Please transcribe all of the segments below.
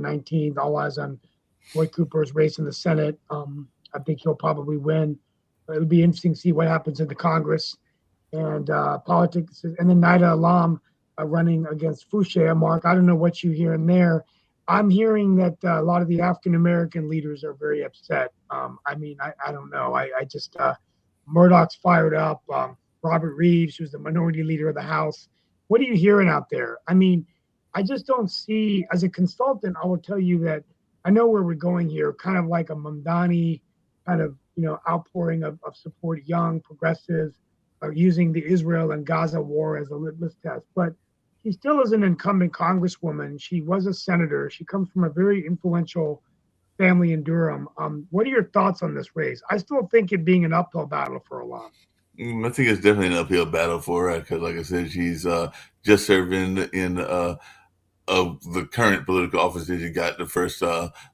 19th. All eyes on Roy Cooper's race in the Senate. I think he'll probably win. It'll be interesting to see what happens in the Congress and politics. And then Naida Alam running against Fouché. Mark, I don't know what you hear in there. I'm hearing that a lot of the African-American leaders are very upset. I don't know. I just, Murdoch's fired up. Robert Reeves, who's the minority leader of the House. What are you hearing out there? I mean, I just don't see, as a consultant, I will tell you that I know where we're going here, kind of like a Mamdani kind of, outpouring of support, young progressives using the Israel and Gaza war as a litmus test. But she still is an incumbent congresswoman. She was a senator. She comes from a very influential family in Durham. What are your thoughts on this race? I still think it being an uphill battle for Alam. I think it's definitely an uphill battle for her because, like I said, she's just served in of the current political office that you got, the first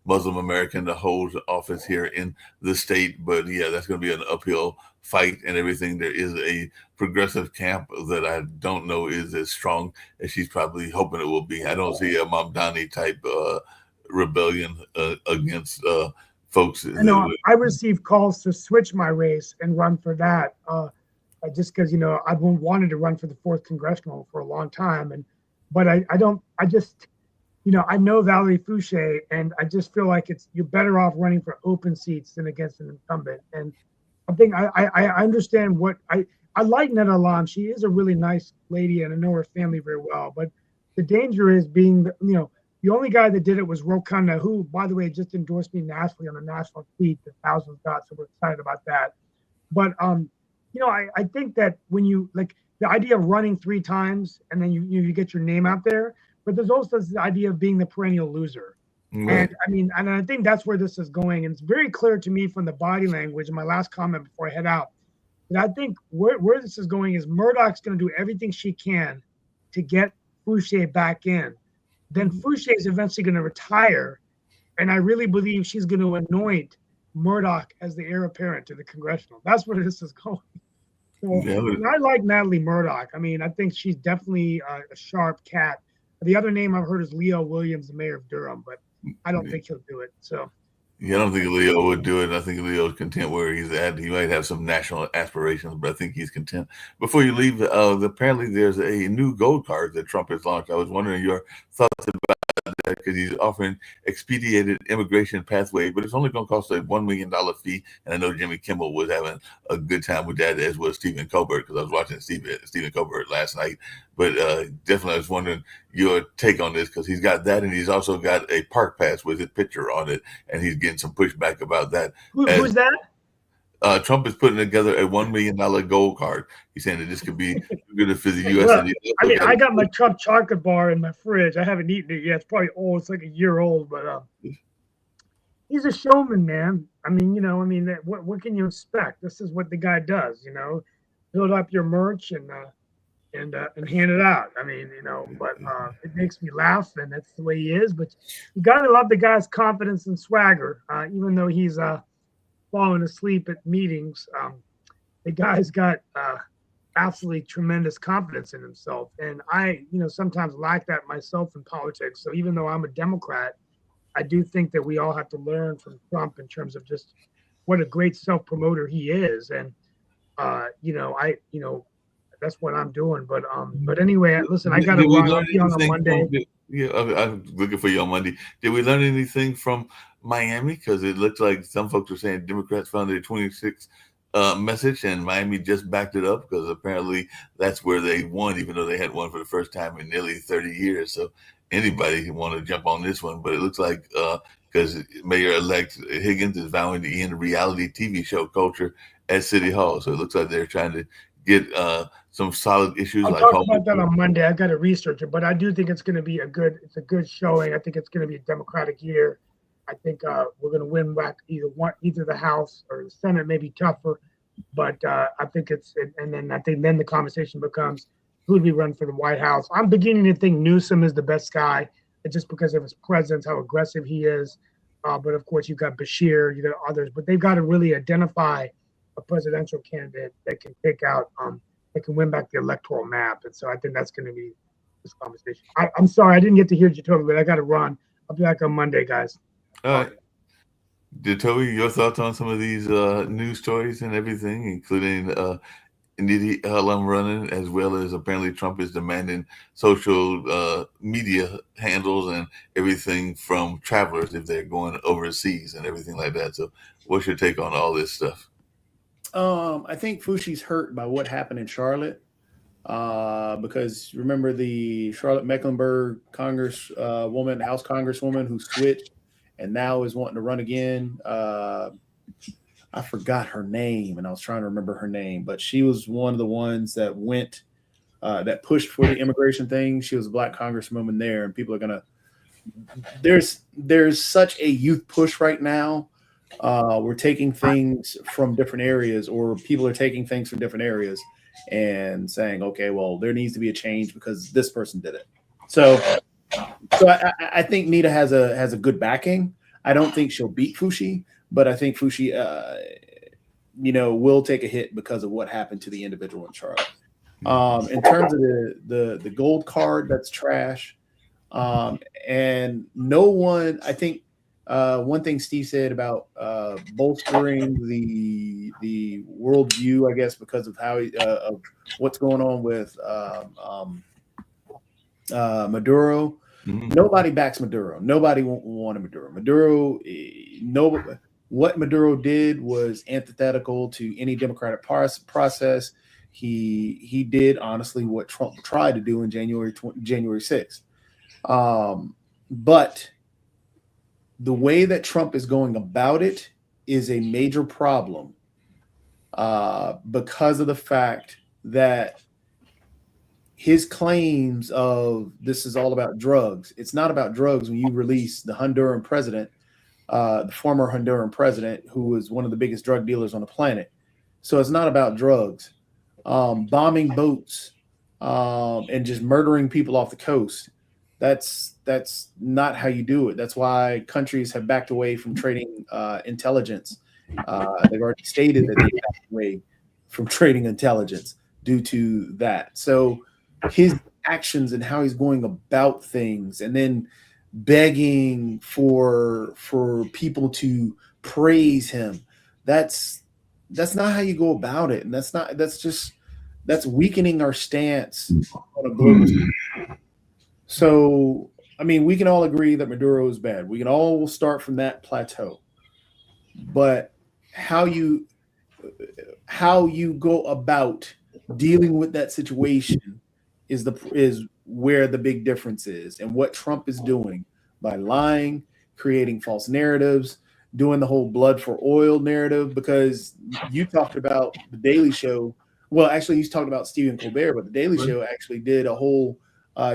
Muslim American to hold office here in the state. But yeah, that's going to be an uphill fight and everything. There is a progressive camp that I don't know is as strong as she's probably hoping it will be. I don't see a Mamdani type rebellion against folks. I received calls to switch my race and run for that just because, I've wanted to run for the 4th congressional for a long time. But I just, I know Valerie Fouché, and I just feel like you're better off running for open seats than against an incumbent. And I think I understand I like Naida Alam. She is a really nice lady, and I know her family very well. But the danger is being, the only guy that did it was Ro Khanna, who, by the way, just endorsed me nationally on a national tweet that thousands got, so we're excited about that. But, I think that when you, like, the idea of running 3 times and then you get your name out there, but there's also the idea of being the perennial loser. Right. And I think that's where this is going. And it's very clear to me from the body language, and my last comment before I head out, that I think where this is going is Murdoch's going to do everything she can to get Fouché back in. Then Fouché is eventually going to retire, and I really believe she's going to anoint Murdoch as the heir apparent to the congressional. That's where this is going. So, I like Natalie Murdoch. I think she's definitely a sharp cat. The other name I've heard is Leo Williams, the mayor of Durham, but I don't think he'll do it. So, yeah, I don't think Leo would do it. I think Leo's content where he's at. He might have some national aspirations, but I think he's content. Before you leave, apparently there's a new gold card that Trump has launched. I was wondering your thoughts about that because he's offering expedited immigration pathway, but it's only going to cost a $1 million fee. And I know Jimmy Kimmel was having a good time with that, as was Stephen Colbert, because I was watching Stephen Colbert last night. But definitely I was wondering your take on this because he's got that, and he's also got a park pass with his picture on it, and he's getting some pushback about that. Who's that? Trump is putting together a $1 million gold card. He's saying that this could be good for the U.S. I got my Trump chocolate bar in my fridge. I haven't eaten it yet. It's probably old. It's like a year old, but he's a showman, man. What can you expect? This is what the guy does, build up your merch and hand it out. But it makes me laugh, and that's the way he is. But you got to love the guy's confidence and swagger, even though he's falling asleep at meetings. The guy's got absolutely tremendous confidence in himself. And I, sometimes lack that myself in politics. So even though I'm a Democrat, I do think that we all have to learn from Trump in terms of just what a great self-promoter he is. And, that's what I'm doing. But anyway, listen, I got to run on Monday. I'm looking for you on Monday. Did we learn anything from Miami? Because it looked like some folks were saying Democrats found their 26 message, and Miami just backed it up because apparently that's where they won, even though they had won for the first time in nearly 30 years. So anybody can want to jump on this one, but it looks like because Mayor-elect Higgins is vowing to end reality TV show culture at City Hall. So it looks like they're trying to get some solid issues. I'll talk about that on Monday. I got to research it, but I do think it's going to be a good showing. I think it's going to be a Democratic year. I think we're going to win back either the House or the Senate. May be tougher, but I think then the conversation becomes who do we run for the White House. I'm beginning to think Newsom is the best guy, just because of his presence, how aggressive he is. But of course, you've got Bashir, you got others, but they've got to really identify a presidential candidate that can take out, that can win back the electoral map. And so I think that's going to be this conversation. I'm sorry, I didn't get to hear you totally, but I got to run. I'll be back on Monday, guys. All right. Did Toby, your thoughts on some of these news stories and everything, including Nidhi Halam running, as well as apparently Trump is demanding social media handles and everything from travelers if they're going overseas and everything like that. So what's your take on all this stuff? I think Fushi's hurt by what happened in Charlotte. Because remember the Charlotte Mecklenburg House Congresswoman who switched and now is wanting to run again. I forgot her name, and I was trying to remember her name, but she was one of the ones that went, that pushed for the immigration thing. She was a black congresswoman there, and people are gonna. There's such a youth push right now. We're taking things from different areas, or people are taking things from different areas, and saying, okay, well, there needs to be a change because this person did it. So I think Nita has a good backing. I don't think she'll beat Fushi, but I think Fushi, will take a hit because of what happened to the individual in Charlotte. In terms of the gold card, that's trash. And no one, I think, one thing Steve said about bolstering the worldview, I guess, because of how of what's going on with Maduro. Mm-hmm. Nobody backs Maduro. Nobody wanted Maduro. What Maduro did was antithetical to any democratic process. He did honestly what Trump tried to do in January 6th. But the way that Trump is going about it is a major problem because of the fact that his claims of this is all about drugs. It's not about drugs when you release the Honduran president, the former Honduran president, who was one of the biggest drug dealers on the planet. So it's not about drugs. Bombing boats and just murdering people off the coast. That's not how you do it. That's why countries have backed away from trading intelligence. They've already stated that they backed away from trading intelligence due to that. So his actions and how he's going about things, and then begging for people to praise him, that's not how you go about it. And that's weakening our stance on a global scale. So, I mean, we can all agree that Maduro is bad. We can all start from that plateau. But how you go about dealing with that situation is where the big difference is, and what Trump is doing by lying, creating false narratives, doing the whole blood for oil narrative. Because you talked about the Daily Show. Well, actually, you talked about Stephen Colbert, but the Daily Show actually did a whole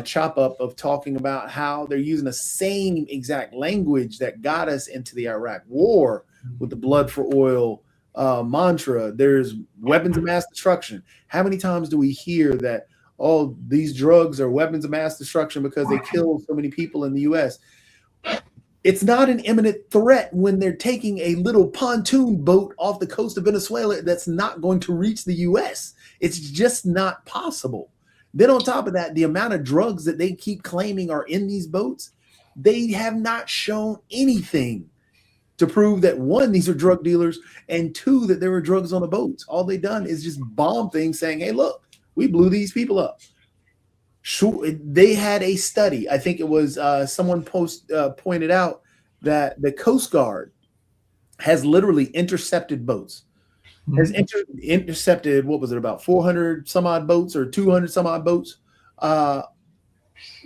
chop up of talking about how they're using the same exact language that got us into the Iraq war with the blood for oil mantra. There's weapons of mass destruction. How many times do we hear that, oh, these drugs are weapons of mass destruction because they kill so many people in the U.S.? It's not an imminent threat when they're taking a little pontoon boat off the coast of Venezuela that's not going to reach the U.S. It's just not possible. Then on top of that, the amount of drugs that they keep claiming are in these boats, they have not shown anything to prove that, one, these are drug dealers, and two, that there were drugs on the boats. All they've done is just bomb things saying, hey, look, we blew these people up. Sure, they had a study. I think it was someone pointed out that the Coast Guard has literally intercepted boats. Has intercepted, what was it, about 400 some odd boats or 200 some odd boats? What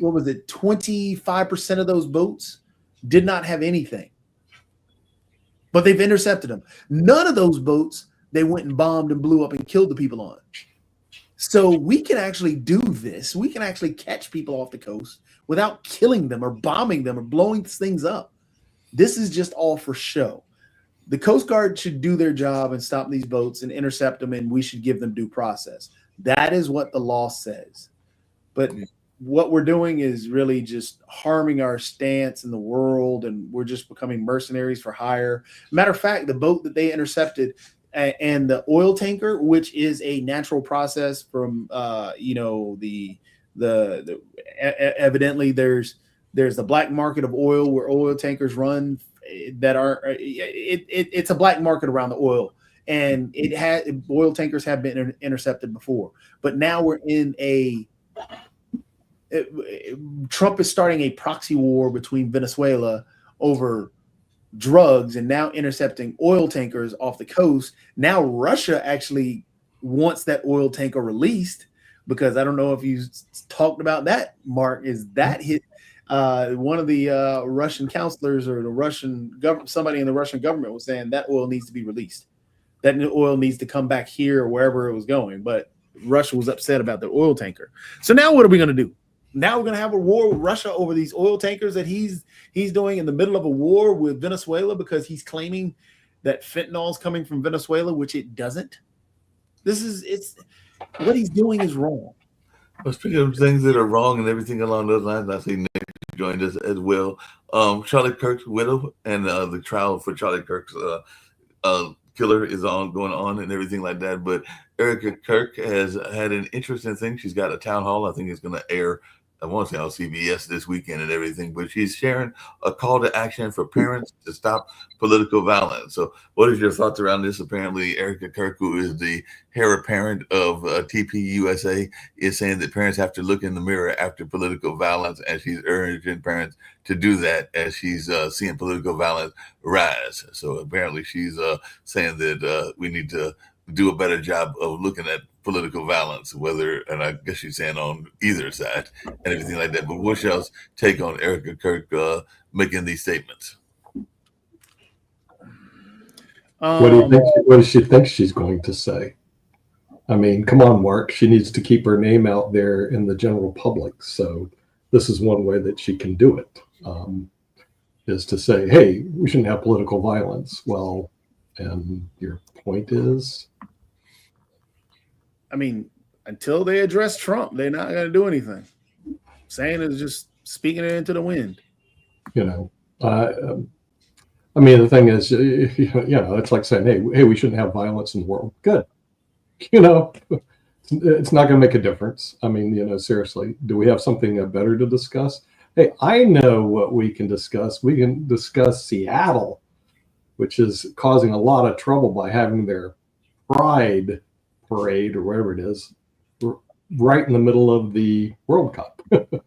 was it? 25% of those boats did not have anything, but they've intercepted them. None of those boats they went and bombed and blew up and killed the people on. So we can actually do this. We can actually catch people off the coast without killing them or bombing them or blowing things up. This is just all for show. The Coast Guard should do their job and stop these boats and intercept them, and we should give them due process. That is what the law says. But what we're doing is really just harming our stance in the world, and we're just becoming mercenaries for hire. Matter of fact, the boat that they intercepted and the oil tanker, which is a natural process from, evidently there's There's the black market of oil where oil tankers run that are it's a black market around the oil, and oil tankers have been intercepted before, but now we're in Trump is starting a proxy war between Venezuela over drugs and now intercepting oil tankers off the coast. Now Russia actually wants that oil tanker released, because I don't know if you talked about that, Mark, is that hit one of the Russian counselors or the Russian government, somebody in the Russian government was saying that oil needs to be released. That oil needs to come back here or wherever it was going. But Russia was upset about the oil tanker. So now what are we going to do? Now we're going to have a war with Russia over these oil tankers that he's doing in the middle of a war with Venezuela because he's claiming that fentanyl is coming from Venezuela, which it doesn't. What he's doing is wrong. Well, speaking of things that are wrong and everything along those lines, I see Nick joined us as well. Charlie Kirk's widow and the trial for Charlie Kirk's killer is going on and everything like that. But Erica Kirk has had an interesting thing. She's got a town hall. I think it's going to air, I want to say on CBS this weekend and everything, but she's sharing a call to action for parents to stop political violence. So what is your thoughts around this? Apparently, Erica Kirk, who is the heir apparent of TPUSA, is saying that parents have to look in the mirror after political violence, and she's urging parents to do that as she's seeing political violence rise. So apparently she's saying that we need to do a better job of looking at political violence, and I guess she's saying on either side and everything like that. But what's y'all's take on Erica Kirk making these statements? What do you think? What does she think she's going to say? I mean, come on, Mark. She needs to keep her name out there in the general public. So this is one way that she can do it, is to say, hey, we shouldn't have political violence. Well, and your point is? I mean, until they address Trump, they're not going to do anything. Saying is just speaking it into the wind. You know, I mean, the thing is, it's like saying, hey, we shouldn't have violence in the world. Good. You know, it's not going to make a difference. I mean, seriously, do we have something better to discuss? Hey, I know what we can discuss. We can discuss Seattle, which is causing a lot of trouble by having their pride parade or whatever it is right in the middle of the World Cup.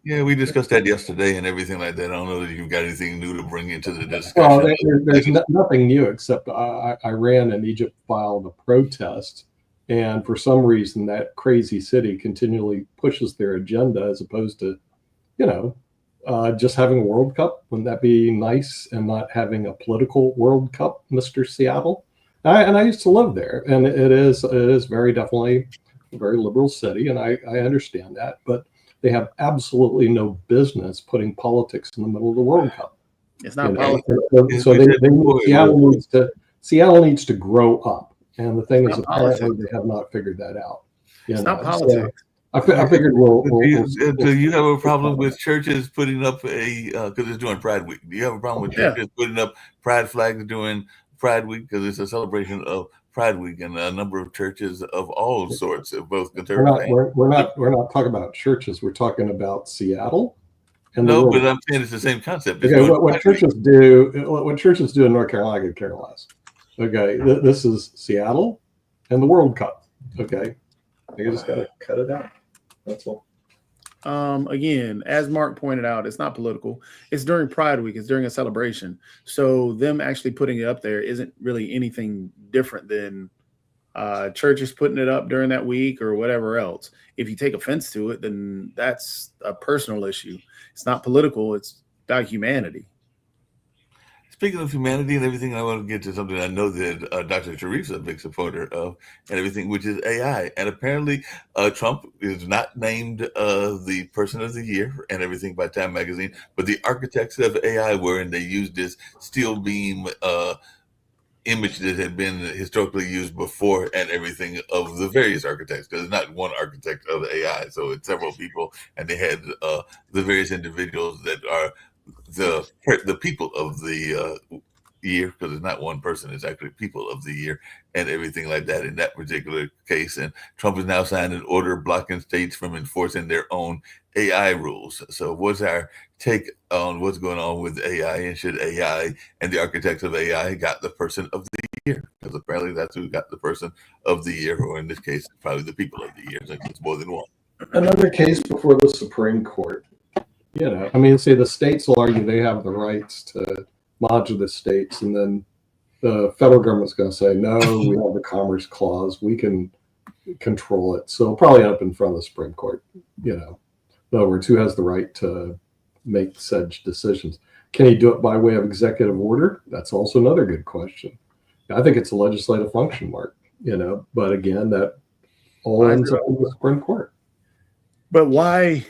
Yeah, we discussed that yesterday and everything like that. I don't know that you've got anything new to bring into the discussion. Well, there's nothing new except Iran and Egypt filed a protest, and for some reason that crazy city continually pushes their agenda as opposed to, just having a World Cup. Wouldn't that be nice, and not having a political World Cup, Mr. Seattle? I used to live there, and it is very definitely a very liberal city, and I understand that, but they have absolutely no business putting politics in the middle of the World Cup. It's not politics. So Seattle needs to grow up, and the thing is, apparently they have not figured that out. It's not politics. I figured we'll do you have a problem with churches putting up because it's during Pride Week? Do you have a problem with churches putting up pride flags during Pride Week, because it's a celebration of Pride Week, and a number of churches of all sorts, of both conservative. We're not talking about churches. We're talking about Seattle. No, but I'm saying it's the same concept. Okay, what churches do in North Carolina, I could care less. Okay, this is Seattle and the World Cup. Okay, you just got to cut it out. That's all. Again, as Mark pointed out, it's not political. It's during Pride Week. It's during a celebration. So them actually putting it up there isn't really anything different than churches putting it up during that week or whatever else. If you take offense to it, then that's a personal issue. It's not political. It's about humanity. Speaking of humanity and everything, I want to get to something I know that Dr. Sharif's a big supporter of and everything, which is AI. And apparently Trump is not named the person of the year and everything by Time Magazine, but the architects of AI were, and they used this steel beam image that had been historically used before and everything of the various architects, because it's not one architect of AI. So it's several people, and they had the various individuals that are the people of the year, because it's not one person, it's actually people of the year and everything like that in that particular case. And Trump has now signed an order blocking states from enforcing their own AI rules. So what's our take on what's going on with AI, and should AI and the architects of AI got the person of the year? Because apparently that's who got the person of the year, or in this case, probably the people of the year. So it's more than one. Another case before the Supreme Court. I mean, say the states will argue they have the rights to monitor the states, and then the federal government's going to say, no, we have the Commerce Clause, we can control it. So it'll probably end up in front of the Supreme Court. In other words, who has the right to make such decisions? Can he do it by way of executive order? That's also another good question. I think it's a legislative function, Mark, but again, that all ends up in the Supreme Court. But why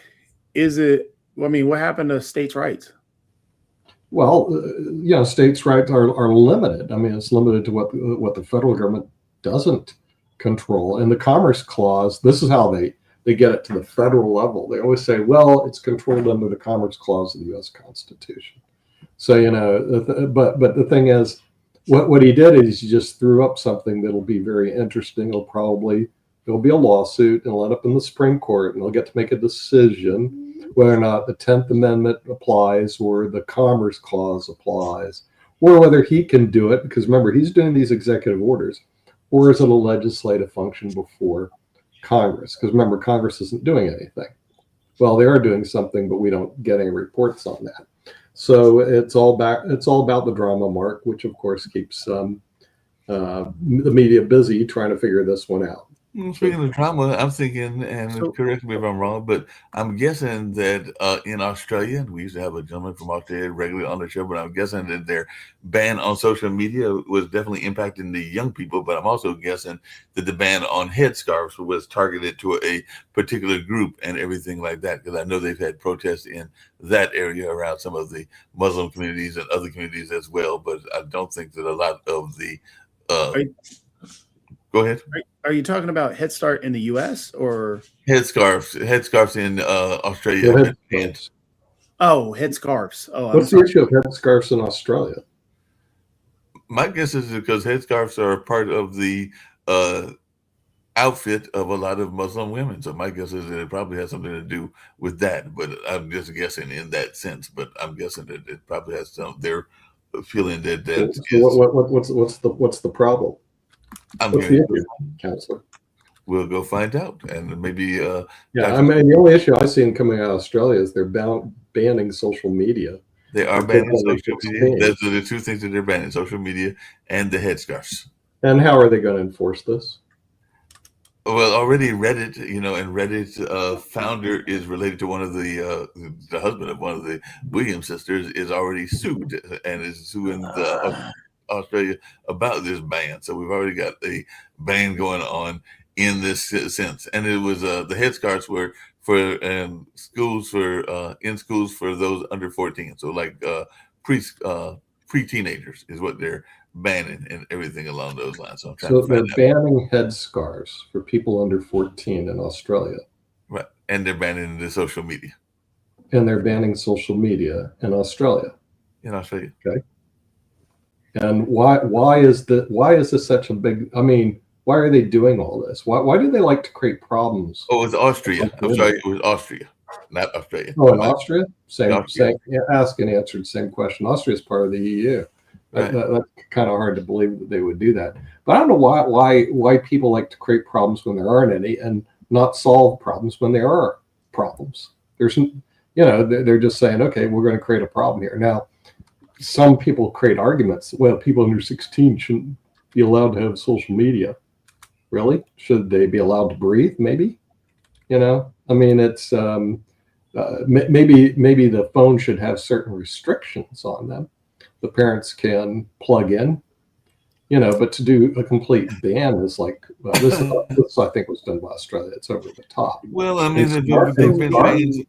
is it? I mean, what happened to states' rights? Well, states' rights are limited. I mean, it's limited to what the federal government doesn't control. And the Commerce Clause, this is how they get it to the federal level. They always say, well, it's controlled under the Commerce Clause of the U.S. Constitution. So, but the thing is, what he did is he just threw up something that'll be very interesting. There'll be a lawsuit, and it'll end up in the Supreme Court, and they'll get to make a decision whether or not the 10th Amendment applies or the Commerce Clause applies, or whether he can do it, because remember, he's doing these executive orders, or is it a legislative function before Congress? Because remember, Congress isn't doing anything. Well, they are doing something, but we don't get any reports on that. So it's all about the drama, Mark, which of course keeps the media busy trying to figure this one out. Speaking of drama, I'm thinking, and correct me if I'm wrong, but I'm guessing that in Australia, we used to have a gentleman from Australia regularly on the show, but I'm guessing that their ban on social media was definitely impacting the young people. But I'm also guessing that the ban on headscarves was targeted to a particular group and everything like that, because I know they've had protests in that area around some of the Muslim communities and other communities as well. But I don't think that a lot of the go ahead. Are you talking about Head Start in the U.S. or headscarves in Australia? Headscarves. What's the issue of headscarves in Australia? My guess is because headscarves are part of the outfit of a lot of Muslim women. So my guess is that it probably has something to do with that. But I'm just guessing in that sense. But I'm guessing that it probably has some. They're feeling that. What's the problem? I'm here, Counselor. We'll go find out, and maybe. I mean, the only issue I've seen coming out of Australia is they're banning social media. They are banning social media. Those are the two things that they're banning: social media and the headscarves. And how are they going to enforce this? Well, already Reddit, and Reddit's founder is related to one of the husband of one of the Williams sisters, is already sued and is suing the Australia about this ban. So we've already got a ban going on in this sense. And it was the headscarves were for schools for those under 14. So like pre-teenagers is what they're banning and everything along those lines. So they're banning headscarves for people under 14 in Australia. Right. And they're banning the social media. And they're banning social media in Australia. In Australia. Okay. And why is this such a big? I mean, why are they doing all this? Why do they like to create problems? Oh, it's Austria. I'm sorry, it was Austria, not Australia. Oh, in Austria? Same. Ask and answered same question. Austria is part of the EU. Right. That's kind of hard to believe that they would do that. But I don't know why people like to create problems when there aren't any, and not solve problems when there are problems. There's, they're just saying, okay, we're going to create a problem here now. Some people create arguments. Well, people under 16 shouldn't be allowed to have social media. Really? Should they be allowed to breathe? Maybe. I mean, it's maybe the phone should have certain restrictions on them. The parents can plug in, but to do a complete ban is like, this I think was done by Australia. It's over the top. Well, I mean, they've been banned.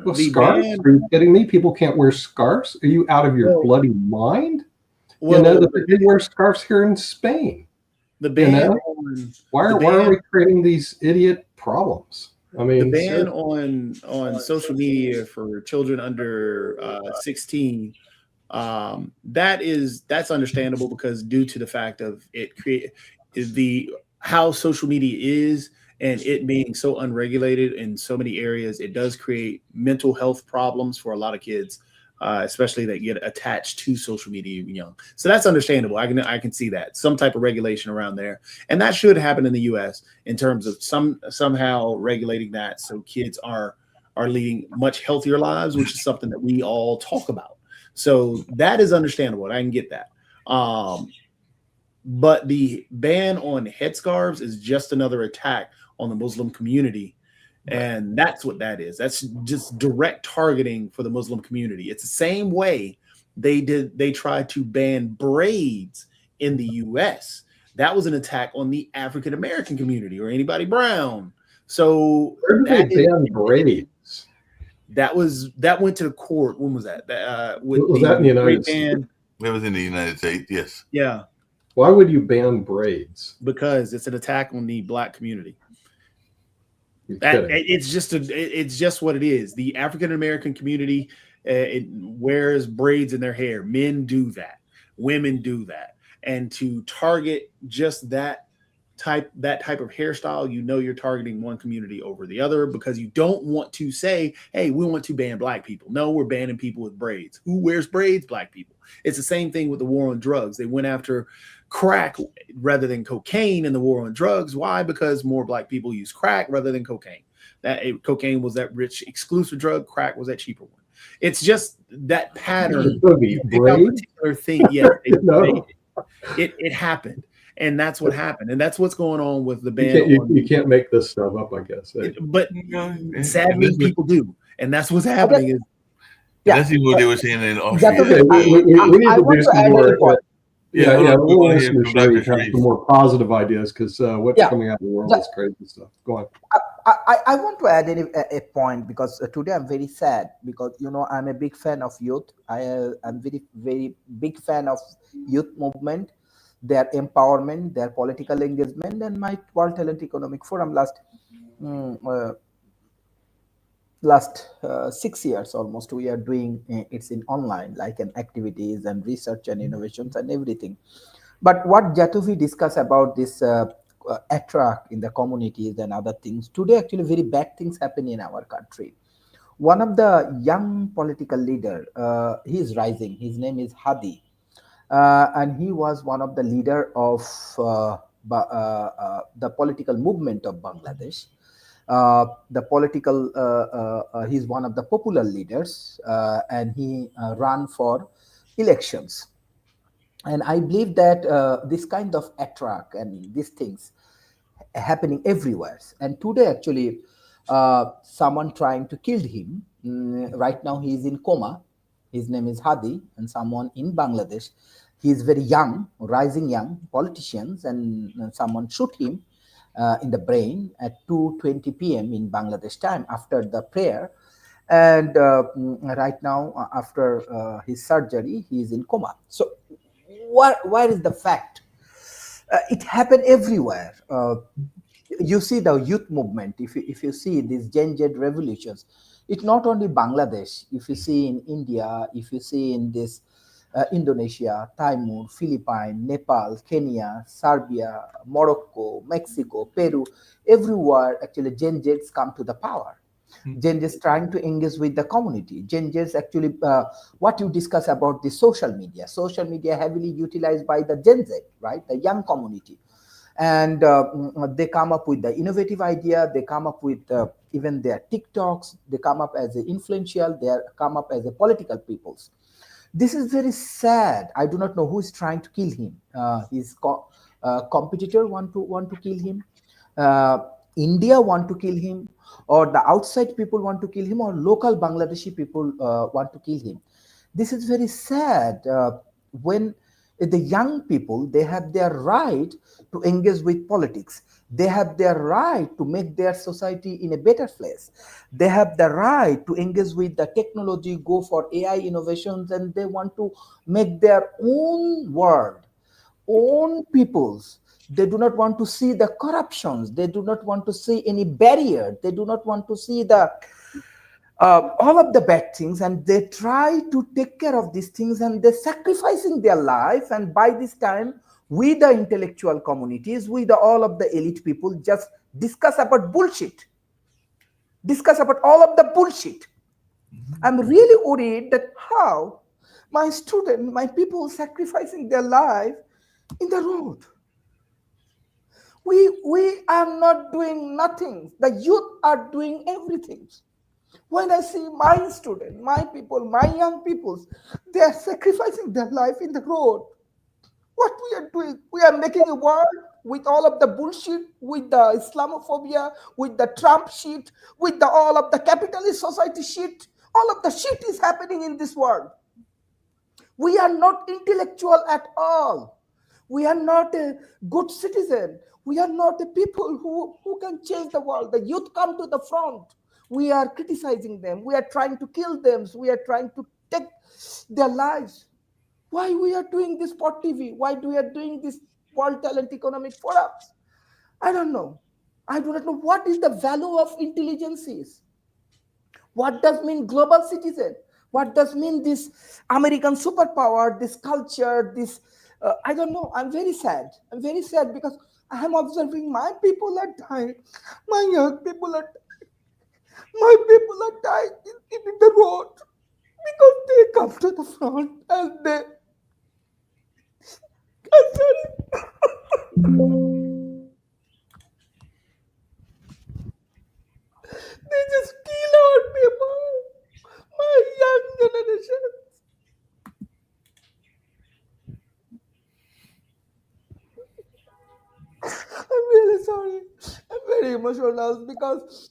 Well, scarves? Are you kidding me? People can't wear scarves? Are you out of your bloody mind? Well, they wear scarves here in Spain. The ban why are we creating these idiot problems? I mean, the ban on social media for children under 16 That's understandable because due to the fact of how social media is and it being so unregulated in so many areas, it does create mental health problems for a lot of kids, especially that get attached to social media young. So that's understandable. I can see that some type of regulation around there, and that should happen in the U.S. in terms of somehow regulating that so kids are leading much healthier lives, which is something that we all talk about. So that is understandable. And I can get that. But the ban on headscarves is just another attack on the Muslim community. And that's what that is. That's just direct targeting for the Muslim community. It's the same way they tried to ban braids in the US. That was an attack on the African American community or anybody brown. So where did they ban braids? That went to the court. When was that? Was that in the United States? It was in the United States, yes. Yeah. Why would you ban braids? Because it's an attack on the Black community. It's just what it is. The African American community it wears braids in their hair. Men do that. Women do that. And to target just that type of hairstyle, you're targeting one community over the other because you don't want to say, hey, we want to ban Black people. No, we're banning people with braids. Who wears braids? Black people. It's the same thing with the war on drugs. They went after crack rather than cocaine in the war on drugs. Why? Because more Black people use crack rather than cocaine. Cocaine was that rich exclusive drug. Crack was that cheaper one. It's just that pattern. Particular thing. Yeah, it happened. And that's what happened. And that's what's going on with the ban. You can't make this stuff up, I guess. But sadly, people do. And that's what's happening. That's what they were saying in Austria. We need to do some more. We want to have some more positive ideas because what's coming out of the world is crazy stuff. Go on. I want to add a point because today I'm very sad because, I'm a big fan of youth. I'm very, very big fan of youth movement, their empowerment, their political engagement, and my World Talent Economic Forum last 6 years almost we are doing it's in online like an activities and research and innovations and everything. But what Jatuvi discussed about this attract in the communities and other things, today actually very bad things happen in our country. One of the young political leader, he is rising, his name is Hadi, and he was one of the leader of the political movement of Bangladesh. He's one of the popular leaders, and he ran for elections. And I believe that this kind of attract and these things happening everywhere. And today, actually, someone trying to kill him. Right now, he is in coma. His name is Hadi, and someone in Bangladesh. He is very young, rising young politicians, and someone shoot him in the brain at 2:20 p.m. in Bangladesh time after the prayer. And right now, after his surgery, he is in coma. So where is the fact? It happened everywhere. You see the youth movement. If you see these Gen Z revolutions, it's not only Bangladesh. If you see in India, if you see in this Indonesia, Timor, Philippines, Nepal, Kenya, Serbia, Morocco, Mexico, Peru, everywhere actually Gen Zs come to the power. Gen Zs trying to engage with the community. Gen Zs actually, what you discuss about the social media heavily utilized by the Gen Z, right? The young community. And they come up with the innovative idea. They come up with even their TikToks. They come up as influential. They come up as a political peoples. This is very sad. I do not know who is trying to kill him. His competitor want to kill him. India want to kill him, or the outside people want to kill him, or local Bangladeshi people want to kill him. This is very sad. When the young people, they have their right to engage with politics. They have their right to make their society in a better place. They have the right to engage with the technology, go for AI innovations, and they want to make their own world, own peoples. They do not want to see the corruptions. They do not want to see any barrier. They do not want to see the all of the bad things, and they try to take care of these things, and they're sacrificing their life. And by this time, we the intellectual communities, we the all of the elite people just discuss about bullshit, discuss about all of the bullshit. I'm really worried that how my student, my people sacrificing their life in the road. We are not doing nothing. The youth are doing everything. When I see my students, my people, my young people, they are sacrificing their life in the road. What we are doing, we are making a world with all of the bullshit, with the Islamophobia, with the Trump shit, with the all of the capitalist society shit. All of the shit is happening in this world. We are not intellectual at all. We are not a good citizen. We are not a people who can change the world. The youth come to the front. We are criticizing them. We are trying to kill them. We are trying to take their lives. Why we are doing this Spot TV? Why we are doing this World Talent Economic Forums? I don't know. I do not know what is the value of intelligence is. What does mean global citizen? What does mean this American superpower, this culture, this, I don't know. I'm very sad. I'm very sad because I am observing my people are dying. My young people are dying. My people are dying in the road because they come to the front and they, I'm sorry. They just kill our people, my young generation. I'm really sorry. I'm very emotional because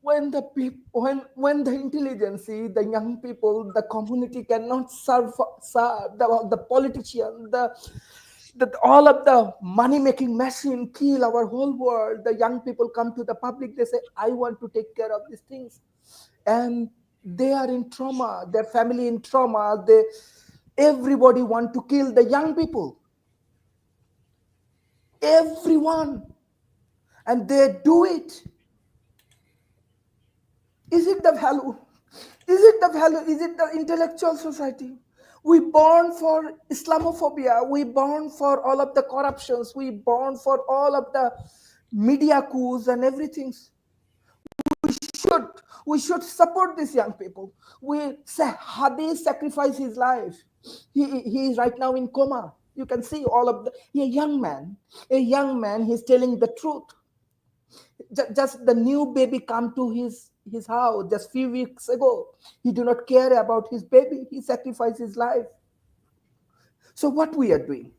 when the people, when the intelligence, the young people, the community cannot serve the politician, all of the money-making machine kill our whole world. The young people come to the public, they say, I want to take care of these things. And they are in trauma, their family in trauma. Everybody want to kill the young people. Everyone. And they do it. Is it the value? Is it the value? Is it the intellectual society? We born for Islamophobia. We born for all of the corruptions. We born for all of the media coups and everything. We should support these young people. We say Hadi sacrificed his life. He is right now in coma. You can see all of a young man, he's telling the truth. Just the new baby come to his house just few weeks ago. He do not care about his baby. He sacrificed his life. So what we are doing?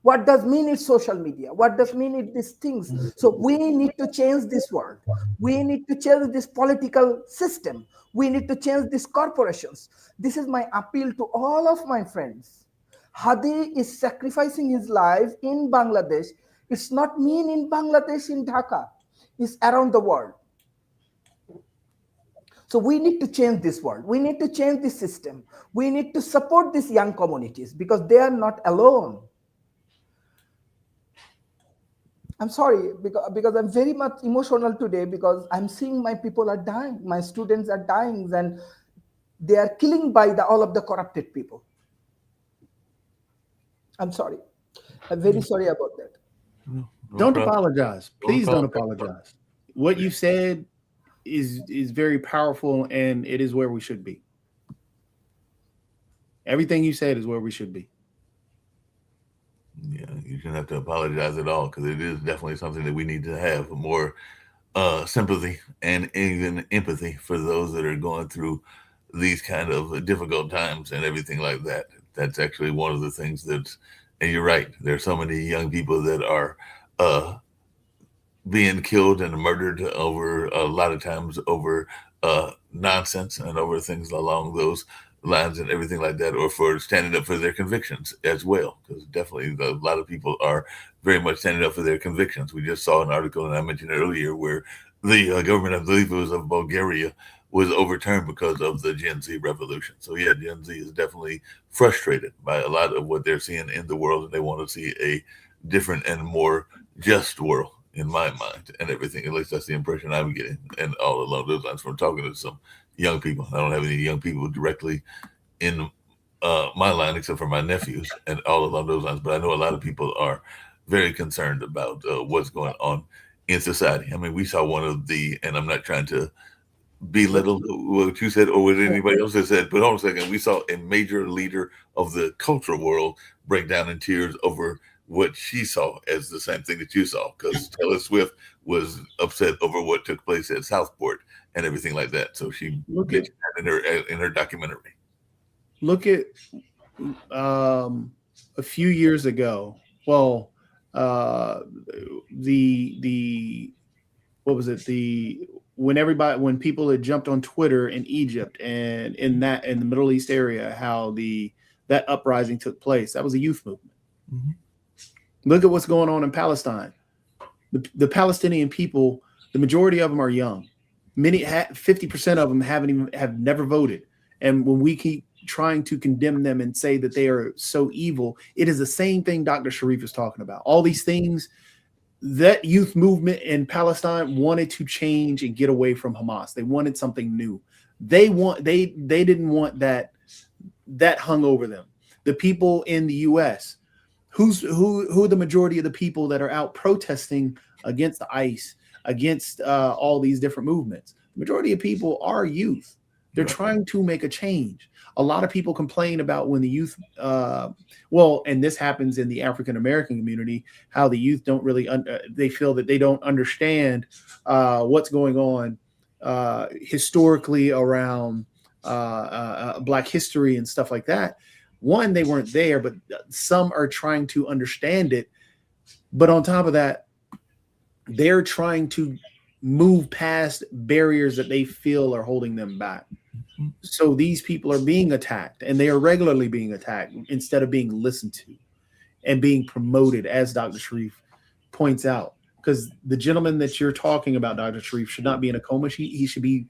What does mean it's social media? What does mean it these things? So we need to change this world. We need to change this political system. We need to change these corporations. This is my appeal to all of my friends. Hadi is sacrificing his life in Bangladesh. It's not mean in Bangladesh, in Dhaka. It's around the world. So we need to change this world. We need to change this system. We need to support these young communities because they are not alone. I'm sorry because I'm very much emotional today because I'm seeing my people are dying. My students are dying and they are killing by all of the corrupted people. I'm sorry. I'm very sorry about that. No Don't problem. apologize. Please don't apologize. What you said is very powerful, and it is where we should be. Everything you said is where we should be. Yeah, you shouldn't have to apologize at all because it is definitely something that we need to have more sympathy and even empathy for those that are going through these kind of difficult times and everything like that. That's actually one of the things that's, and you're right, there's so many young people that are being killed and murdered over a lot of times over nonsense and over things along those lines and everything like that, or for standing up for their convictions as well. Because definitely a lot of people are very much standing up for their convictions. We just saw an article, and I mentioned earlier, where the government, I believe it was of Bulgaria, was overturned because of the Gen Z revolution. So yeah, Gen Z is definitely frustrated by a lot of what they're seeing in the world, and they want to see a different and more just world, in my mind, and everything. At least that's the impression I'm getting, and all along those lines from talking to some young people. I don't have any young people directly in my line, except for my nephews and all along those lines. But I know a lot of people are very concerned about what's going on in society. I mean, we saw one of the, and I'm not trying to belittle what you said or what anybody else has said, but hold on a second. We saw a major leader of the cultural world break down in tears over what she saw as the same thing that you saw, because Taylor Swift was upset over what took place at Southport and everything like that. So she Look at in her documentary. Look at a few years ago. Well, the what was it? When people had jumped on Twitter in Egypt and in the Middle East area, how that uprising took place. That was a youth movement. Mm-hmm. Look at what's going on in Palestine. The Palestinian people, the majority of them are young. 50% of them have never voted. And when we keep trying to condemn them and say that they are so evil, it is the same thing Dr. Sharif is talking about. All these things, that youth movement in Palestine wanted to change and get away from Hamas. They wanted something new. They didn't want that hung over them. The people in the US, who are the majority of the people that are out protesting against the ICE, against all these different movements? The majority of people are youth. They're trying to make a change. A lot of people complain about when the youth, and this happens in the African American community, how the youth don't really, they feel that they don't understand what's going on historically around Black history and stuff like that. One, they weren't there, but some are trying to understand it. But on top of that, they're trying to move past barriers that they feel are holding them back. So these people are being attacked, and they are regularly being attacked instead of being listened to and being promoted, as Dr. Sharif points out. Because the gentleman that you're talking about, Dr. Sharif, should not be in a coma. He should be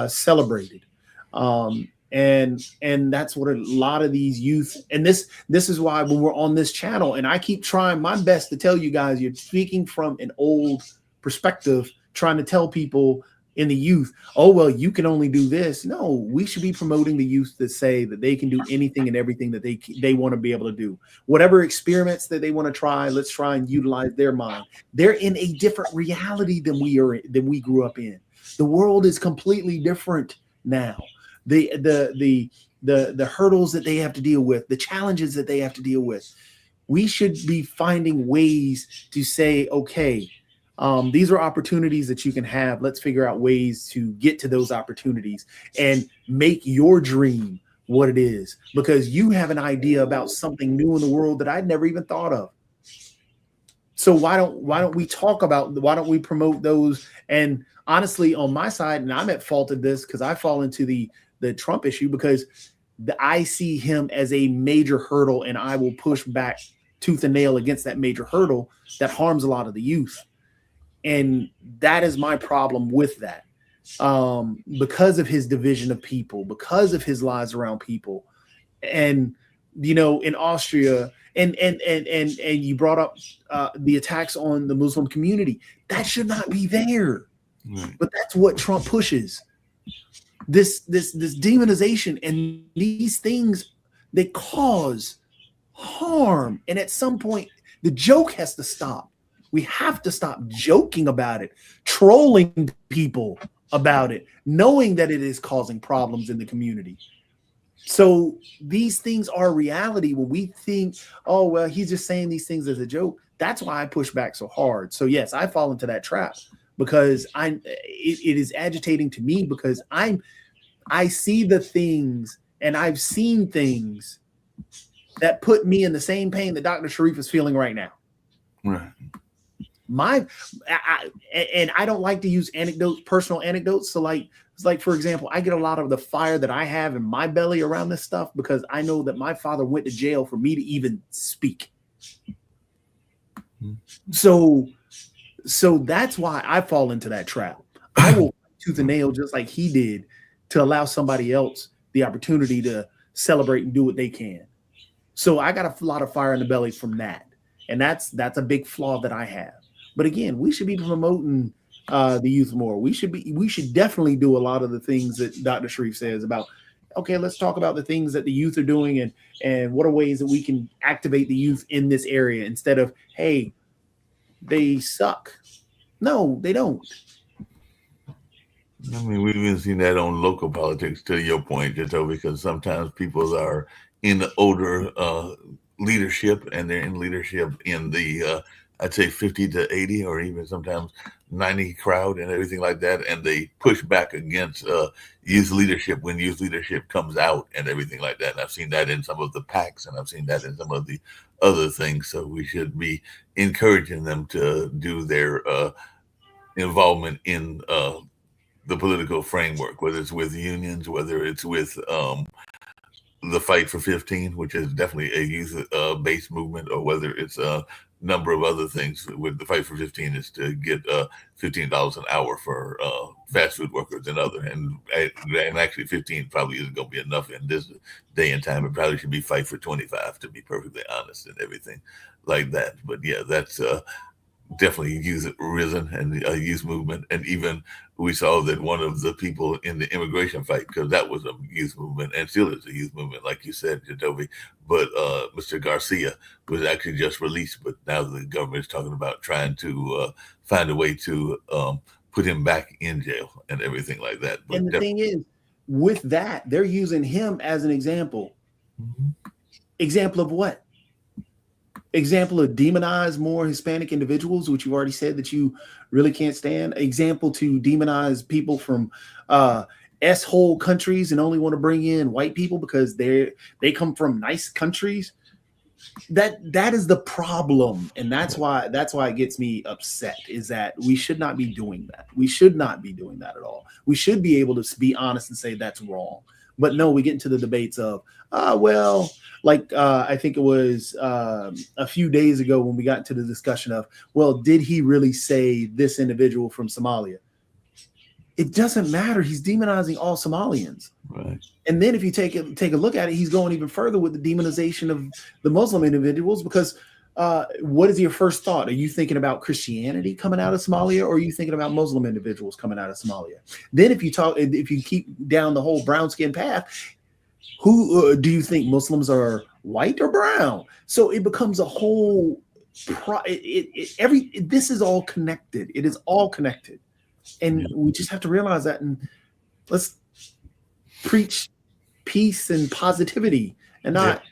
celebrated. And that's what a lot of these youth, and this is why when we're on this channel, and I keep trying my best to tell you guys, you're speaking from an old perspective, trying to tell people in the youth, oh, well, you can only do this. No, we should be promoting the youth that say that they can do anything and everything that they want to be able to do. Whatever experiments that they want to try, let's try and utilize their mind. They're in a different reality than we grew up in. The world is completely different now. The hurdles that they have to deal with, the challenges that they have to deal with. We should be finding ways to say, okay, these are opportunities that you can have. Let's figure out ways to get to those opportunities and make your dream what it is, because you have an idea about something new in the world that I'd never even thought of. So why don't we talk about, why don't we promote those? And honestly, on my side, and I'm at fault of this because I fall into the Trump issue, because I see him as a major hurdle, and I will push back tooth and nail against that major hurdle that harms a lot of the youth. And that is my problem with that, because of his division of people, because of his lies around people. And, you know, in Austria, and you brought up the attacks on the Muslim community. That should not be there. But that's what Trump pushes. This demonization and these things, they cause harm. And at some point, the joke has to stop. We have to stop joking about it, trolling people about it, knowing that it is causing problems in the community. So these things are reality. When we think, oh, well, he's just saying these things as a joke. That's why I push back so hard. So yes, I fall into that trap, because it is agitating to me, because I see the things, and I've seen things that put me in the same pain that Dr. Sharif is feeling right now. Right. And I don't like to use anecdotes, personal anecdotes. So like for example, I get a lot of the fire that I have in my belly around this stuff because I know that my father went to jail for me to even speak. So that's why I fall into that trap. I will tooth and nail just like he did to allow somebody else the opportunity to celebrate and do what they can. So I got a lot of fire in the belly from that. And that's a big flaw that I have. But again, we should be promoting the youth more. We should definitely do a lot of the things that Dr. Sharif says about, okay, let's talk about the things that the youth are doing and what are ways that we can activate the youth in this area instead of, hey, they suck. No, they don't. I mean, we've even seen that on local politics, to your point, Jato, because sometimes people are in the older leadership, and they're in leadership in the, I'd say 50 to 80 or even sometimes 90 crowd and everything like that. And they push back against youth leadership when youth leadership comes out and everything like that. And I've seen that in some of the PACs, and I've seen that in some of the other things. So we should be encouraging them to do their involvement in the political framework, whether it's with unions, whether it's with the Fight for 15, which is definitely a youth-based movement, or whether it's a number of other things. With the Fight for 15 is to get $15 an hour for fast food workers and other. And actually 15 probably isn't going to be enough in this day and time. It probably should be Fight for 25, to be perfectly honest, and everything like that. But yeah, that's definitely youth risen and a youth movement. And even we saw that one of the people in the immigration fight, because that was a youth movement and still is a youth movement, like you said, Jadovi, but Mr. Garcia was actually just released, but now the government is talking about trying to find a way to put him back in jail and everything like that. But and the thing is, with that, they're using him as an example. Mm-hmm. Example of what? Example of demonize more Hispanic individuals, which you've already said that you really can't stand. Example to demonize people from S-hole countries and only want to bring in white people because they come from nice countries. That is the problem, and that's why it gets me upset. Is that we should not be doing that. We should not be doing that at all. We should be able to be honest and say that's wrong. But no, we get into the debates of, I think it was a few days ago when we got into the discussion of, well, did he really say this individual from Somalia? It doesn't matter. He's demonizing all Somalians. Right. And then if you take a look at it, he's going even further with the demonization of the Muslim individuals, because what is your first thought? Are you thinking about Christianity coming out of Somalia, or are you thinking about Muslim individuals coming out of Somalia? Then if you keep down the whole brown skin path, who do you think Muslims are, white or brown? So it becomes a whole this is all connected. It is all connected. And we just have to realize that, and let's preach peace and positivity and not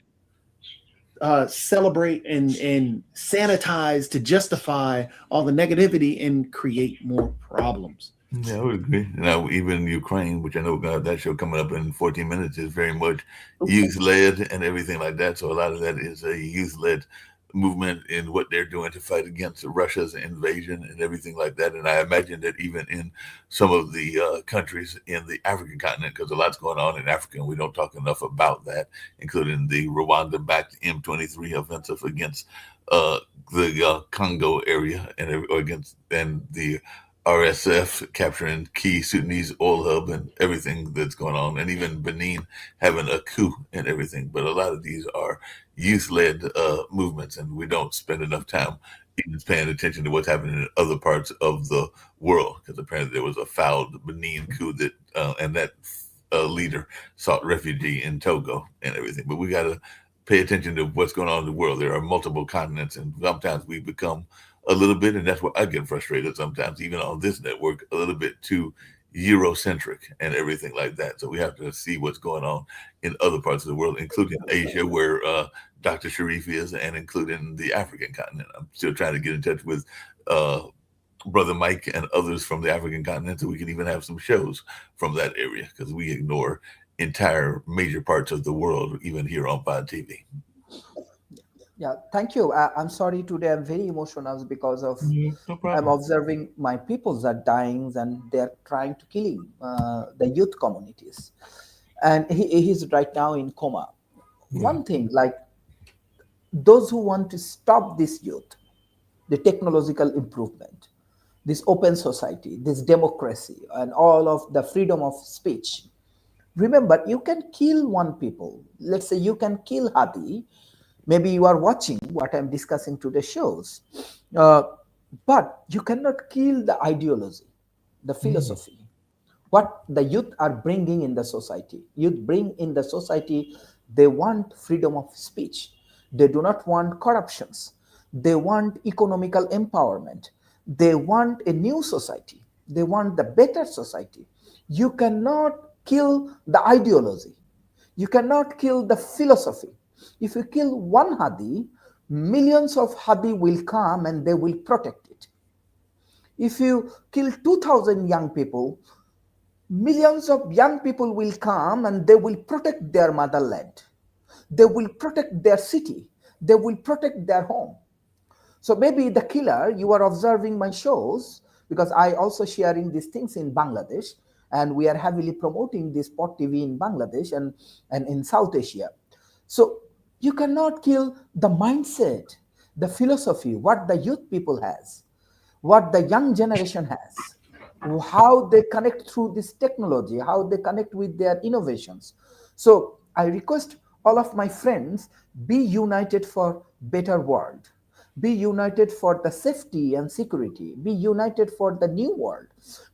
celebrate and sanitize to justify all the negativity and create more problems. Yeah, I would agree. Now, even Ukraine, which I know that show coming up in 14 minutes, is very much youth-led and everything like that. So a lot of that is a youth-led movement in what they're doing to fight against Russia's invasion and everything like that. And I imagine that even in some of the countries in the African continent, because a lot's going on in Africa, and we don't talk enough about that, including the Rwanda-backed M23 offensive against the Congo area and the RSF capturing key Sudanese oil hub and everything that's going on, and even Benin having a coup and everything. But a lot of these are youth-led movements, and we don't spend enough time even paying attention to what's happening in other parts of the world, because apparently there was a fouled Benin coup that and that leader sought refuge in Togo and everything. But we got to pay attention to what's going on in the world. There are multiple continents, and sometimes we become a little bit, and that's where I get frustrated sometimes, even on this network, a little bit too Eurocentric and everything like that. So we have to see what's going on in other parts of the world, including Asia, where Dr. Sharif is, and including the African continent. I'm still trying to get in touch with Brother Mike and others from the African continent, so we can even have some shows from that area, because we ignore entire major parts of the world, even here on Pod TV. Yeah, thank you. I'm sorry today. I'm very emotional because of No I'm observing my peoples are dying and they're trying to killing the youth communities, and he's right now in coma. One thing, like those who want to stop this youth, the technological improvement, this open society, this democracy, and all of the freedom of speech. Remember, you can kill one people. Let's say you can kill Hadi. Maybe you are watching what I'm discussing today shows. But you cannot kill the ideology, the philosophy, what the youth are bringing in the society. Youth bring in the society, they want freedom of speech. They do not want corruptions. They want economical empowerment. They want a new society. They want the better society. You cannot kill the ideology. You cannot kill the philosophy. If you kill one Hadi, millions of Hadi will come and they will protect it. If you kill 2,000 young people, millions of young people will come and they will protect their motherland. They will protect their city. They will protect their home. So maybe the killer, you are observing my shows, because I also sharing these things in Bangladesh, and we are heavily promoting this Pot TV in Bangladesh and in South Asia. So you cannot kill the mindset, the philosophy, what the youth people has, what the young generation has, how they connect through this technology, how they connect with their innovations. So I request all of my friends, be united for better world. Be united for the safety and security. Be united for the new world.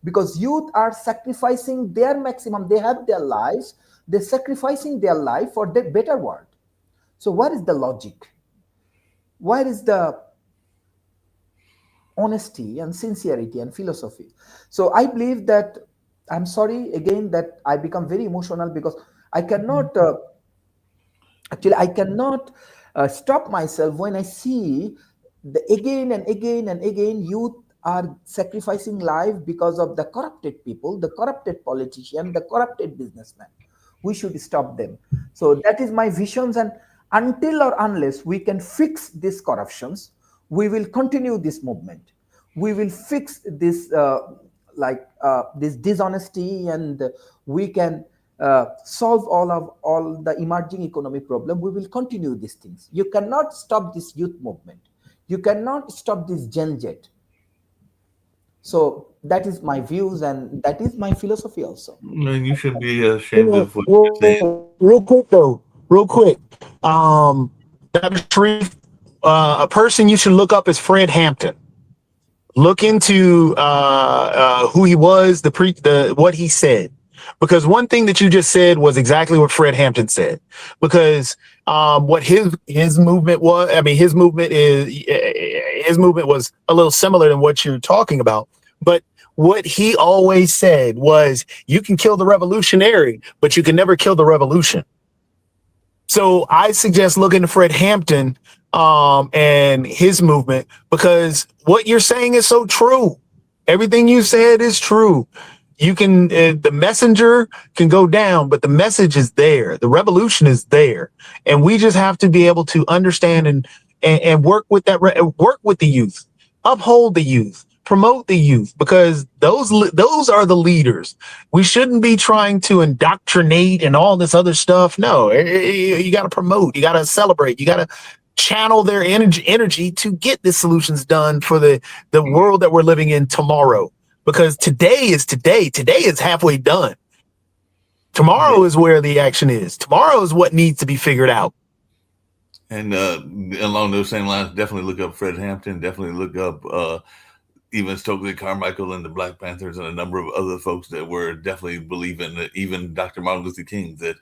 Because youth are sacrificing their maximum. They have their lives. They're sacrificing their life for the better world. So what is the logic? Where is the honesty and sincerity and philosophy? So I believe that, I'm sorry again that I become very emotional, because I cannot stop myself when I see the again and again and again youth are sacrificing life because of the corrupted people, the corrupted politician, the corrupted businessman. We should stop them. So that is my visions, and until or unless we can fix these corruptions, we will continue this movement. We will fix this this dishonesty, and we can solve all the emerging economic problem. We will continue these things. You cannot stop this youth movement. You cannot stop this Gen Z. So that is my views, and that is my philosophy also. And you should be ashamed of what you're saying. Real quick though, real quick. Dr. Sharif, a person you should look up is Fred Hampton. Look into who he was, what he said. Because one thing that you just said was exactly what Fred Hampton said. Because what his movement was, I mean, his movement was a little similar than what you're talking about. But what he always said was, you can kill the revolutionary, but you can never kill the revolution. So I suggest looking to Fred Hampton and his movement, because what you're saying is so true. Everything you said is true. You can, the messenger can go down, but the message is there. The revolution is there. And we just have to be able to understand and work with that, work with the youth, uphold the youth, promote the youth, because those are the leaders. We shouldn't be trying to indoctrinate and all this other stuff. No, you got to promote, you got to celebrate, you got to channel their energy to get the solutions done for the world that we're living in tomorrow. Because today is halfway done. Tomorrow is where the action is. Tomorrow is what needs to be figured out. And along those same lines, definitely look up Fred Hampton. Definitely look up even Stokely Carmichael and the Black Panthers and a number of other folks that were definitely believing that, even Dr. Martin Luther King, that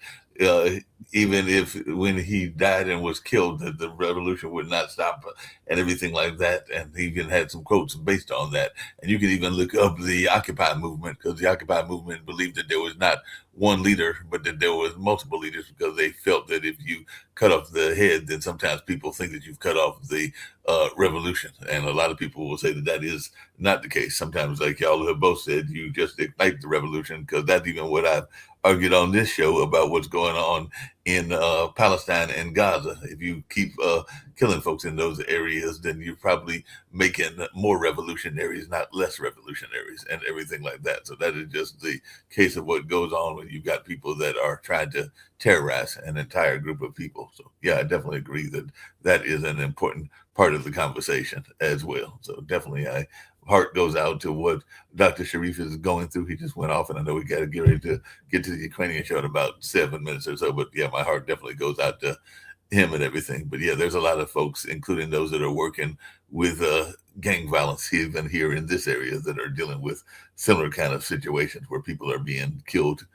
even if when he died and was killed, that the revolution would not stop and everything like that. And he even had some quotes based on that. And you can even look up the Occupy movement, because the Occupy movement believed that there was not one leader, but that there was multiple leaders, because they felt that if you cut off the head, then sometimes people think that you've cut off the revolution. And a lot of people will say that that is not the case. Sometimes, like y'all have both said, you just ignite the revolution, because that's even what I've argued on this show about what's going on in Palestine and Gaza. If you keep killing folks in those areas, then you're probably making more revolutionaries, not less revolutionaries, and everything like that. So that is just the case of what goes on when you've got people that are trying to terrorize an entire group of people. So yeah, I definitely agree that that is an important part of the conversation as well. So definitely heart goes out to what Dr. Sharif is going through. He just went off, and I know we got to get ready to get to the Ukrainian show in about 7 minutes or so. But yeah, my heart definitely goes out to him and everything. But yeah, there's a lot of folks, including those that are working with gang violence even here in this area, that are dealing with similar kind of situations where people are being killed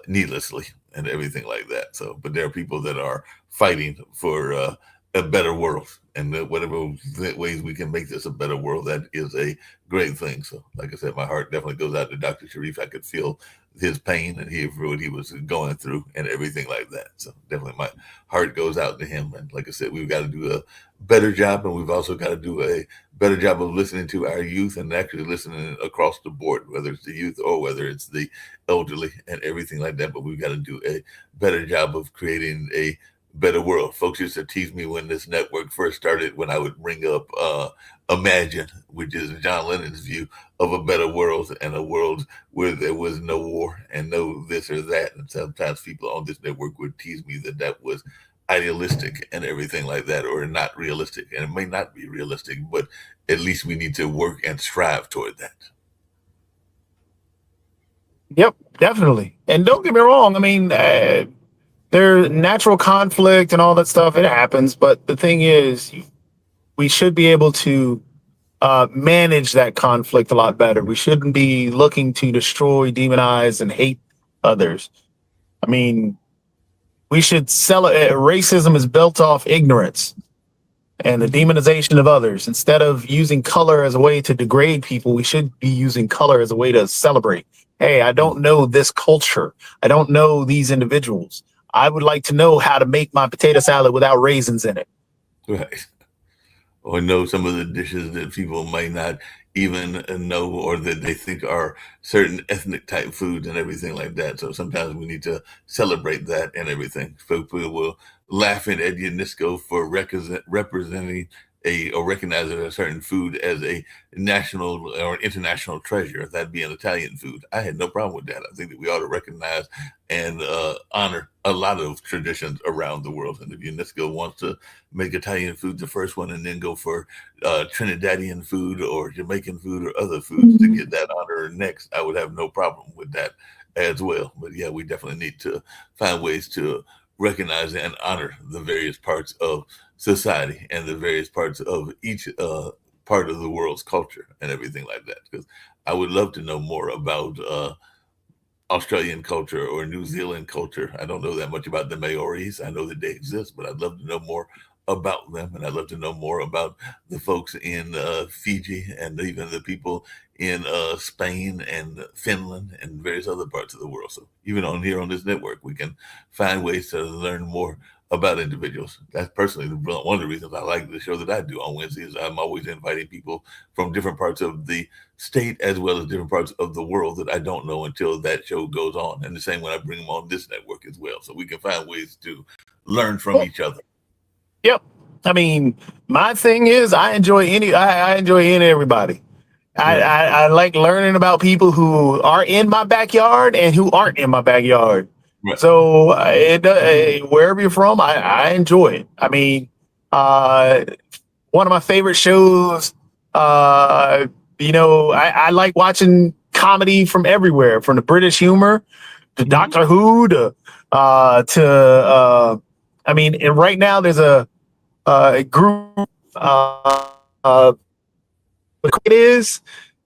needlessly and everything like that. So, but there are people that are fighting for a better world, and whatever ways we can make this a better world, that is a great thing. So, like I said, my heart definitely goes out to Dr. Sharif. I could feel his pain and what he was going through and everything like that. So definitely my heart goes out to him. And like I said, we've got to do a better job, and we've also got to do a better job of listening to our youth and actually listening across the board, whether it's the youth or whether it's the elderly and everything like that. But we've got to do a better job of creating a better world. Folks used to tease me when this network first started, when I would bring up Imagine, which is John Lennon's view of a better world, and a world where there was no war and no this or that. And sometimes people on this network would tease me that that was idealistic and everything like that, or not realistic. And it may not be realistic, but at least we need to work and strive toward that. Yep, definitely. And don't get me wrong. I mean, there's natural conflict and all that stuff. It happens. But the thing is, we should be able to manage that conflict a lot better. We shouldn't be looking to destroy, demonize, and hate others. I mean, we should sell it. Racism is built off ignorance and the demonization of others. Instead of using color as a way to degrade people, we should be using color as a way to celebrate. Hey, I don't know this culture. I don't know these individuals. I would like to know how to make my potato salad without raisins in it. Right. Or know some of the dishes that people may not even know, or that they think are certain ethnic type foods and everything like that. So sometimes we need to celebrate that and everything. People will laugh at UNESCO for representing or recognizing a certain food as a national or international treasure, that being Italian food. I had no problem with that. I think that we ought to recognize and honor a lot of traditions around the world. And if UNESCO wants to make Italian food the first one, and then go for Trinidadian food or Jamaican food or other foods to get that honor next, I would have no problem with that as well. But yeah, we definitely need to find ways to recognize and honor the various parts of society and the various parts of each part of the world's culture and everything like that. Because I would love to know more about Australian culture or New Zealand culture. I don't know that much about the Maoris. I know that they exist, but I'd love to know more about them. And I'd love to know more about the folks in Fiji, and even the people in Spain and Finland and various other parts of the world. So even on here on this network, we can find ways to learn more about individuals. That's personally one of the reasons I like the show that I do on Wednesdays. I'm always inviting people from different parts of the state as well as different parts of the world that I don't know until that show goes on. And the same when I bring them on this network as well. So we can find ways to learn from each other. Yep. I mean, my thing is I enjoy hearing everybody. I like learning about people who are in my backyard and who aren't in my backyard. Right. So wherever you're from, I enjoy it. I mean, one of my favorite shows, I like watching comedy from everywhere, from the British humor to Doctor Who I mean, and right now there's a group, what it is,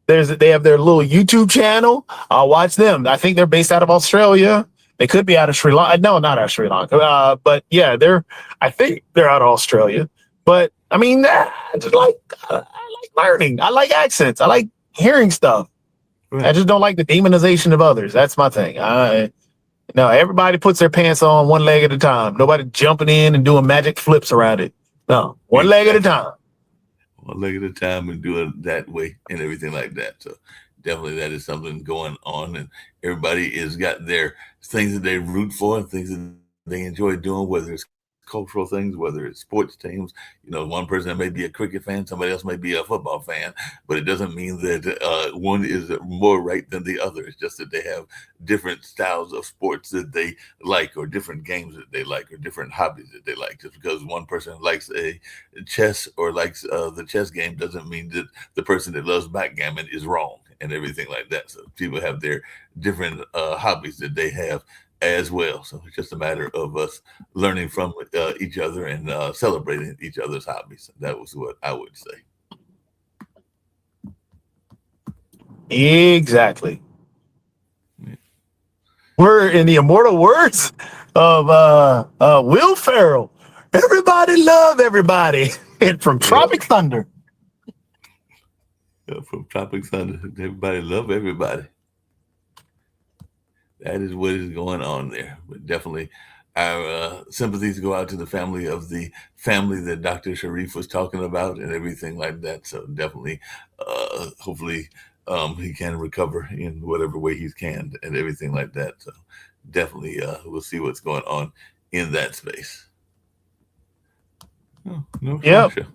they have their little YouTube channel. I'll watch them. I think they're based out of Australia. They could be out of Sri Lanka. No, not out of Sri Lanka. But yeah, I think they're out of Australia. But I mean, I like learning. I like accents. I like hearing stuff. Right. I just don't like the demonization of others. That's my thing. No, everybody puts their pants on one leg at a time. Nobody jumping in and doing magic flips around it. No, one leg at a time. One leg at a time, and do it that way and everything like that. So definitely that is something going on, and everybody has got their things that they root for and things that they enjoy doing, whether it's cultural things, whether it's sports teams. One person may be a cricket fan, somebody else may be a football fan, but it doesn't mean that one is more right than the other. It's just that they have different styles of sports that they like, or different games that they like, or different hobbies that they like. Just because one person likes a chess or likes the chess game doesn't mean that the person that loves backgammon is wrong and everything like that. So people have their different hobbies that they have as well. So it's just a matter of us learning from each other and celebrating each other's hobbies. That was what I would say. Exactly. We're in the immortal words of Will Ferrell. Everybody love everybody. And from Tropic Thunder. From Tropic Thunder, everybody love everybody. That is what is going on there. But definitely our sympathies go out to the family that Dr. Sharif was talking about and everything like that. So definitely, hopefully he can recover in whatever way he can and everything like that. So definitely we'll see what's going on in that space. Oh, no, Yep. Sasha.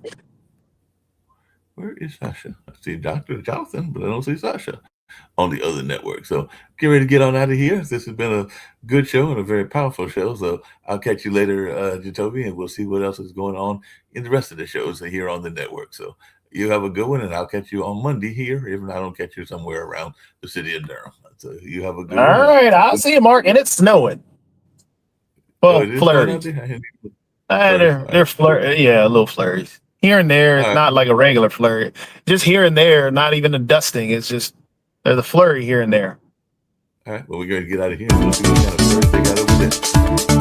Where is Sasha? I see Dr. Jonathan, but I don't see Sasha on the other network. So get ready to get on out of here. This has been a good show and a very powerful show. So I'll catch you later, Jacoby, and we'll see what else is going on in the rest of the shows here on the network. So you have a good one, and I'll catch you on Monday here. If not, I don't catch you somewhere around the city of Durham. So you have a good one. All right, I'll see you, Mark. And it's snowing. Well, flurries. They're flurries. Yeah, little flurries. Here and there. It's not like a regular flurry. Just here and there, not even a dusting. It's just there's a flurry here and there. All right. Well, we're going to get out of here. So we'll see what kind of flurry they got over there.